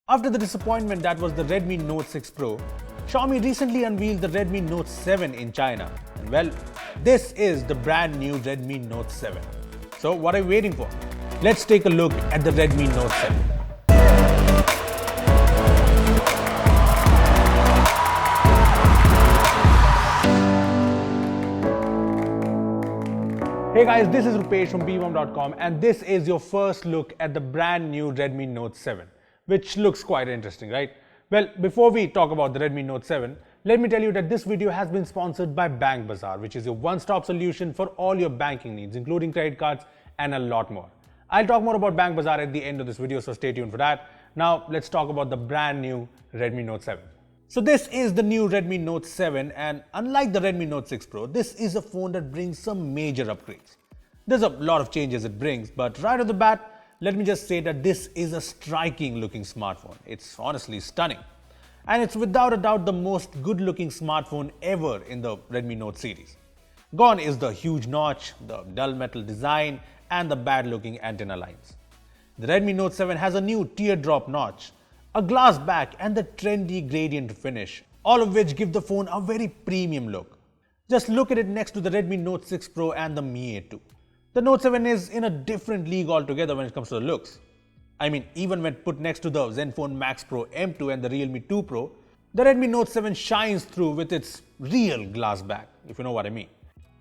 After the disappointment that was the Redmi Note 6 Pro, Xiaomi recently unveiled the Redmi Note 7 in China. And well, this is the brand new Redmi Note 7. So what are you waiting for? Let's take a look at the Redmi Note 7. Hey guys, this is Rupesh from Beebom.com and this is your first look at the brand new Redmi Note 7. Which looks quite interesting, right? Well, before we talk about the Redmi Note 7, let me tell you that this video has been sponsored by Bank Bazaar, which is your one-stop solution for all your banking needs, including credit cards and a lot more. I'll talk more about Bank Bazaar at the end of this video, so stay tuned for that. Now, let's talk about the brand new Redmi Note 7. So this is the new Redmi Note 7, and unlike the Redmi Note 6 Pro, this is a phone that brings some major upgrades. There's a lot of changes it brings, but right off the bat, let me just say that this is a striking looking smartphone. It's honestly stunning. And it's without a doubt the most good looking smartphone ever in the Redmi Note series. Gone is the huge notch, the dull metal design, and the bad looking antenna lines. The Redmi Note 7 has a new teardrop notch, a glass back, and the trendy gradient finish, all of which give the phone a very premium look. Just look at it next to the Redmi Note 6 Pro and the Mi A2. The Note 7 is in a different league altogether when it comes to the looks. I mean, even when put next to the Zenfone Max Pro M2 and the Realme 2 Pro, the Redmi Note 7 shines through with its real glass back, if you know what I mean.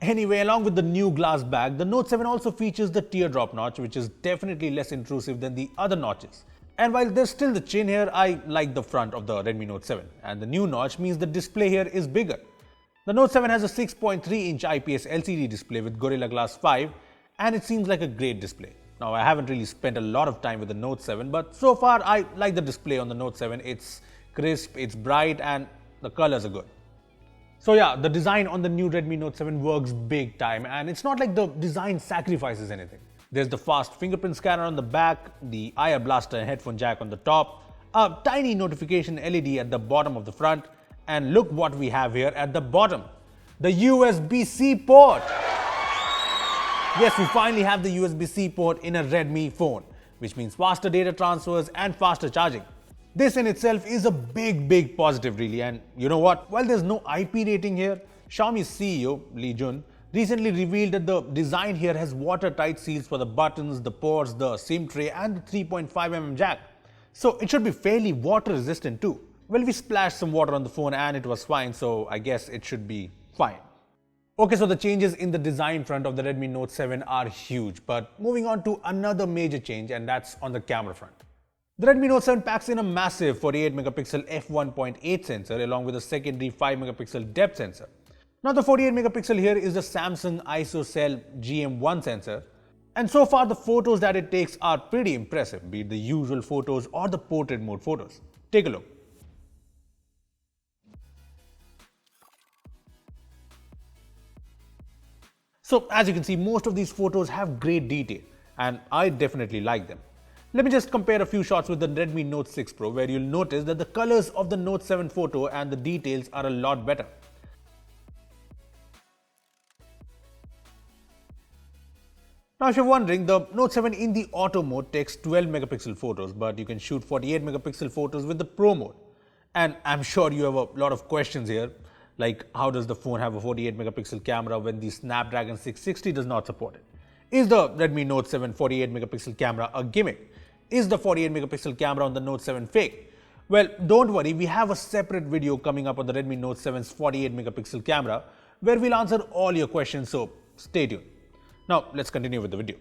Anyway, along with the new glass back, the Note 7 also features the teardrop notch, which is definitely less intrusive than the other notches. And while there's still the chin here, I like the front of the Redmi Note 7, and the new notch means the display here is bigger. The Note 7 has a 6.3-inch IPS LCD display with Gorilla Glass 5, and it seems like a great display. Now, I haven't really spent a lot of time with the Note 7, but so far I like the display on the Note 7. It's crisp, it's bright, and the colors are good. So yeah, the design on the new Redmi Note 7 works big time, and it's not like the design sacrifices anything. There's the fast fingerprint scanner on the back, the IR blaster and headphone jack on the top, a tiny notification LED at the bottom of the front, and look what we have here at the bottom, the USB-C port. Yes, we finally have the USB-C port in a Redmi phone, which means faster data transfers and faster charging. This in itself is a big positive really, and you know what? While there's no IP rating here, Xiaomi's CEO, Li Jun, recently revealed that the design here has watertight seals for the buttons, the ports, the SIM tray and the 3.5mm jack. So it should be fairly water resistant too. Well, we splashed some water on the phone and it was fine, so I guess it should be fine. Okay, so the changes in the design front of the Redmi Note 7 are huge, but moving on to another major change, and that's on the camera front. The Redmi Note 7 packs in a massive 48-megapixel f1.8 sensor along with a secondary 5-megapixel depth sensor. Now the 48-megapixel here is the Samsung ISOCELL GM1 sensor, and so far the photos that it takes are pretty impressive, be it the usual photos or the portrait mode photos. Take a look. So as you can see, most of these photos have great detail, and I definitely like them. Let me just compare a few shots with the Redmi Note 6 Pro, where you'll notice that the colors of the Note 7 photo and the details are a lot better. Now if you're wondering, the Note 7 in the auto mode takes 12-megapixel photos, but you can shoot 48-megapixel photos with the Pro mode. And I'm sure you have a lot of questions here. Like, how does the phone have a 48-megapixel camera when the Snapdragon 660 does not support it? Is the Redmi Note 7 48-megapixel camera a gimmick? Is the 48-megapixel camera on the Note 7 fake? Well, don't worry, we have a separate video coming up on the Redmi Note 7's 48-megapixel camera where we'll answer all your questions, so stay tuned. Now, let's continue with the video.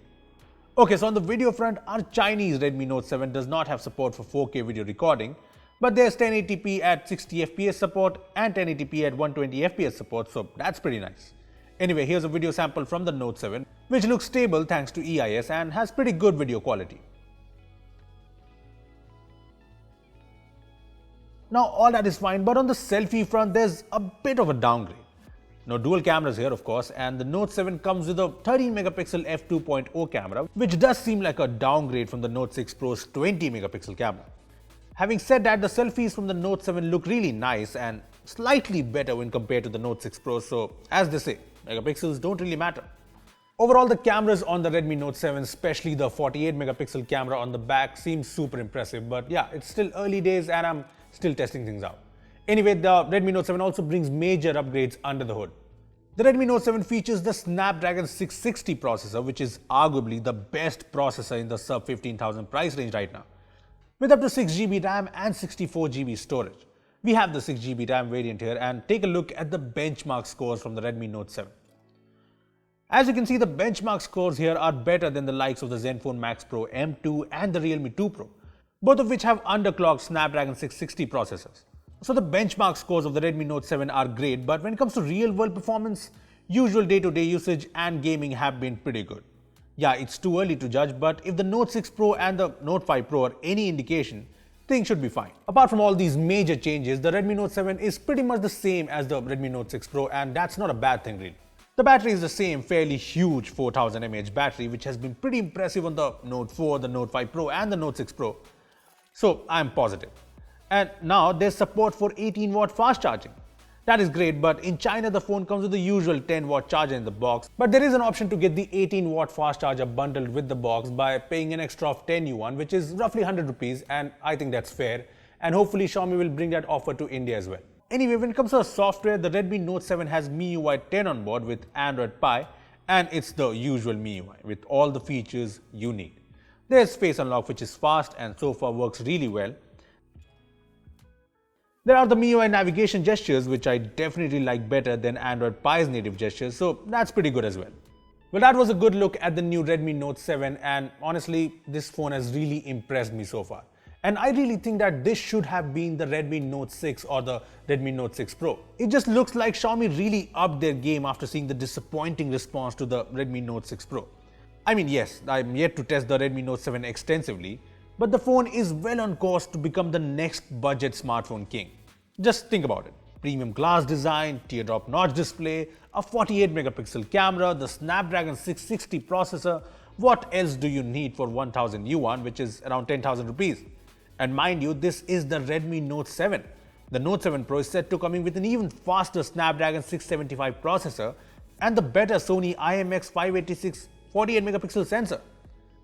Okay, so on the video front, our Chinese Redmi Note 7 does not have support for 4K video recording, but there's 1080p at 60 FPS support and 1080p at 120 FPS support, so that's pretty nice. Anyway, here's a video sample from the Note 7, which looks stable thanks to EIS and has pretty good video quality. Now all that is fine, but on the selfie front, there's a bit of a downgrade. No dual cameras here, of course, and the Note 7 comes with a 13-megapixel f2.0 camera, which does seem like a downgrade from the Note 6 Pro's 20-megapixel camera. Having said that, the selfies from the Note 7 look really nice and slightly better when compared to the Note 6 Pro, so as they say, megapixels don't really matter. Overall, the cameras on the Redmi Note 7, especially the 48 megapixel camera on the back, seems super impressive. But yeah, it's still early days and I'm still testing things out. Anyway, the Redmi Note 7 also brings major upgrades under the hood. The Redmi Note 7 features the Snapdragon 660 processor, which is arguably the best processor in the sub 15,000 price range right now. With up to 6GB RAM and 64GB storage. We have the 6GB RAM variant here, and take a look at the benchmark scores from the Redmi Note 7. As you can see, the benchmark scores here are better than the likes of the Zenfone Max Pro M2 and the Realme 2 Pro, both of which have underclocked Snapdragon 660 processors. So the benchmark scores of the Redmi Note 7 are great, but when it comes to real-world performance, usual day-to-day usage and gaming have been pretty good. Yeah, it's too early to judge, but if the Note 6 Pro and the Note 5 Pro are any indication, things should be fine. Apart from all these major changes, the Redmi Note 7 is pretty much the same as the Redmi Note 6 Pro, and that's not a bad thing really. The battery is the same fairly huge 4000 mAh battery, which has been pretty impressive on the Note 4, the Note 5 Pro and the Note 6 Pro. So I'm positive. And now there's support for 18-watt fast charging. That is great, but in China the phone comes with the usual 10-watt charger in the box. But there is an option to get the 18-watt fast charger bundled with the box by paying an extra of 10 yuan, which is roughly 100 rupees, and I think that's fair. And hopefully Xiaomi will bring that offer to India as well. Anyway, when it comes to the software, the Redmi Note 7 has MIUI 10 on board with Android Pie, and it's the usual MIUI with all the features you need. There's Face Unlock, which is fast and so far works really well. There are the MIUI navigation gestures, which I definitely like better than Android Pie's native gestures, so that's pretty good as well. Well, that was a good look at the new Redmi Note 7, and honestly, this phone has really impressed me so far. And I really think that this should have been the Redmi Note 6 or the Redmi Note 6 Pro. It just looks like Xiaomi really upped their game after seeing the disappointing response to the Redmi Note 6 Pro. I mean, yes, I'm yet to test the Redmi Note 7 extensively, but the phone is well on course to become the next budget smartphone king. Just think about it. Premium glass design, teardrop notch display, a 48 megapixel camera, the Snapdragon 660 processor. What else do you need for 1000 yuan, which is around 10,000 rupees? And mind you, this is the Redmi Note 7. The Note 7 Pro is set to coming with an even faster Snapdragon 675 processor and the better Sony IMX586 48 megapixel sensor.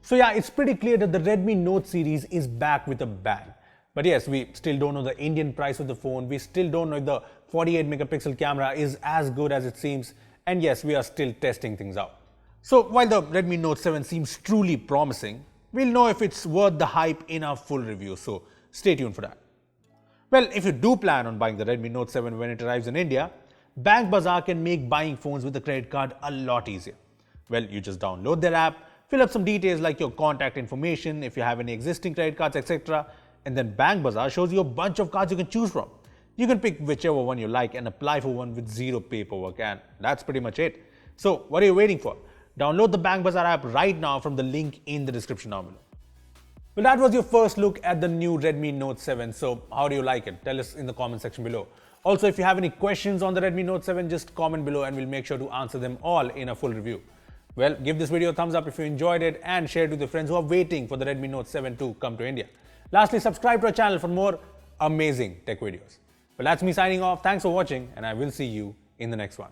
So yeah, it's pretty clear that the Redmi Note series is back with a bang. But yes, we still don't know the Indian price of the phone. We still don't know if the 48 megapixel camera is as good as it seems. And yes, we are still testing things out. So while the Redmi Note 7 seems truly promising, we'll know if it's worth the hype in our full review. So stay tuned for that. Well, if you do plan on buying the Redmi Note 7 when it arrives in India, Bank Bazaar can make buying phones with a credit card a lot easier. Well, you just download their app, fill up some details like your contact information, if you have any existing credit cards, etc. And then Bank Bazaar shows you a bunch of cards you can choose from. You can pick whichever one you like and apply for one with zero paperwork, and that's pretty much it. So what are you waiting for? Download the Bank Bazaar app right now from the link in the description down below. Well, that was your first look at the new Redmi Note 7. So how do you like it? Tell us in the comment section below. Also, if you have any questions on the Redmi Note 7, just comment below and we'll make sure to answer them all in a full review. Well, give this video a thumbs up if you enjoyed it and share it with your friends who are waiting for the Redmi Note 7 to come to India. Lastly, subscribe to our channel for more amazing tech videos. Well, that's me signing off. Thanks for watching and I will see you in the next one.